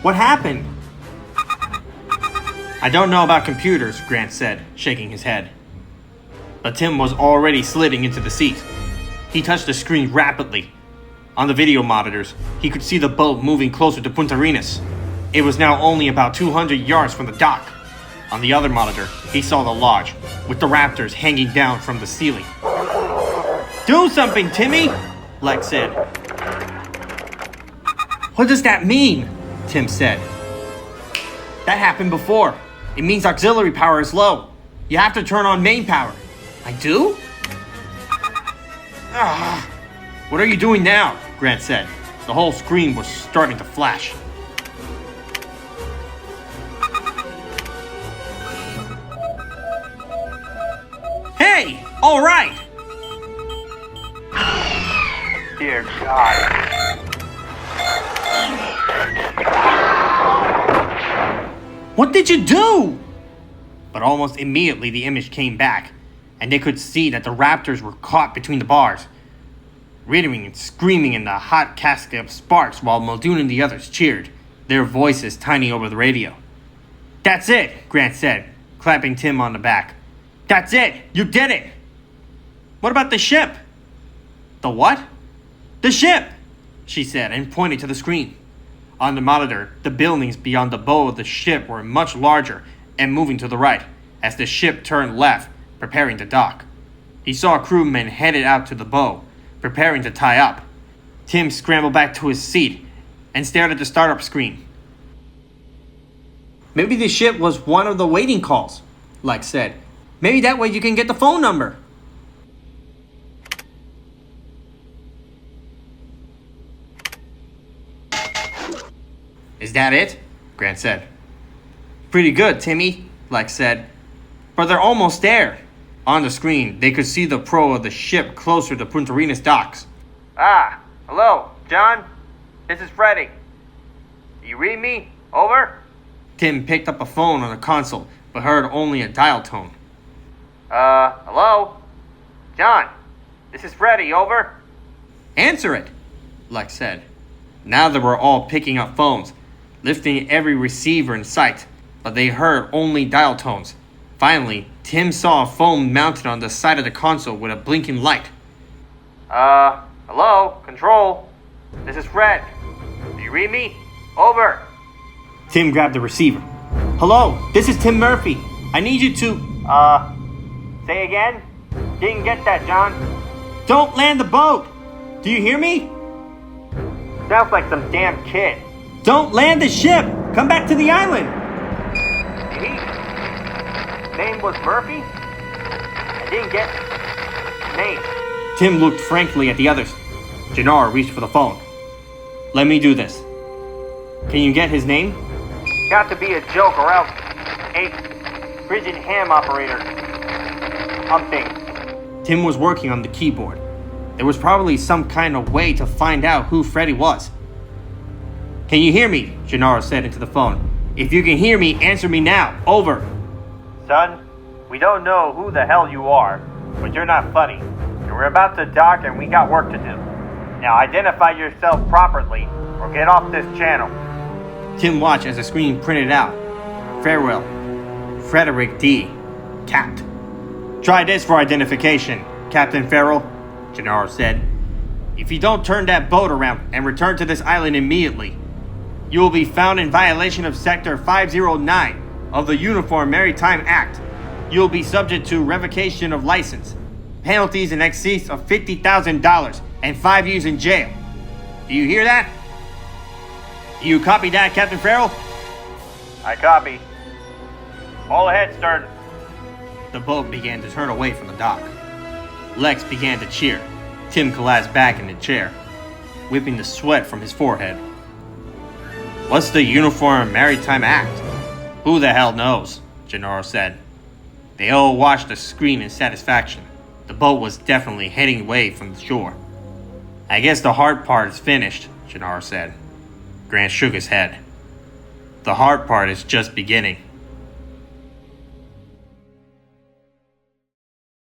What happened? I don't know about computers, Grant said, shaking his head. But Tim was already sliding into the seat. He touched the screen rapidly. On the video monitors, he could see the boat moving closer to Punta Arenas. It was now only about 200 yards from the dock. On the other monitor, he saw the lodge, with the raptors hanging down from the ceiling. Do something, Timmy, Lex said. What does that mean? Tim said. That happened before. It means auxiliary power is low. You have to turn on main power. I do? What are you doing now? Grant said. The whole screen was starting to flash. Hey! All right! Dear God. What did you do? But almost immediately the image came back, and they could see that the raptors were caught between the bars, writhing and screaming in the hot cascade of sparks while Muldoon and the others cheered, their voices tiny over the radio. That's it, Grant said, clapping Tim on the back. That's it! You did it! What about the ship? The what? The ship! She said and pointed to the screen. On the monitor, the buildings beyond the bow of the ship were much larger and moving to the right as the ship turned left, preparing to dock. He saw crewmen headed out to the bow, preparing to tie up. Tim scrambled back to his seat and stared at the startup screen. Maybe the ship was one of the waiting calls, Lex said. Maybe that way you can get the phone number. Is that it? Grant said. Pretty good, Timmy, Lex said. But they're almost there. On the screen, they could see the prow of the ship closer to Punta Arenas docks. Hello, John? This is Frederick. You read me? Over? Tim picked up a phone on the console, but heard only a dial tone. Hello? John, this is Freddy, over? Answer it, Lex said. Now they were all picking up phones, lifting every receiver in sight, but they heard only dial tones. Finally, Tim saw a phone mounted on the side of the console with a blinking light. Hello? Control? This is Fred. Do you read me? Over. Tim grabbed the receiver. Hello, this is Tim Murphy. I need you to... Say again? Didn't get that, John. Don't land the boat! Do you hear me? Sounds like some damn kid. Don't land the ship! Come back to the island! Name was Murphy? I didn't get name. Tim looked frankly at the others. Gennaro reached for the phone. Let me do this. Can you get his name? Got to be a joke or else a frigid ham operator. Something. Tim was working on the keyboard. There was probably some kind of way to find out who Freddy was. Can you hear me? Gennaro said into the phone. If you can hear me, answer me now. Over. Son, we don't know who the hell you are, but you're not funny. We're about to dock and we got work to do. Now identify yourself properly or get off this channel. Tim watched as the screen printed out. Farrell. Frederick D. Capt. Try this for identification, Captain Farrell, Gennaro said. If you don't turn that boat around and return to this island immediately, you will be found in violation of Sector 509 of the Uniform Maritime Act. You will be subject to revocation of license, penalties in excess of $50,000, and 5 years in jail. Do you hear that? Do you copy that, Captain Farrell? I copy. All ahead, stern. The boat began to turn away from the dock. Lex began to cheer. Tim collapsed back in the chair, whipping the sweat from his forehead. What's the Uniform Maritime Act? Who the hell knows? Gennaro said. They all watched the screen in satisfaction. The boat was definitely heading away from the shore. I guess the hard part is finished, Gennaro said. Grant shook his head. The hard part is just beginning.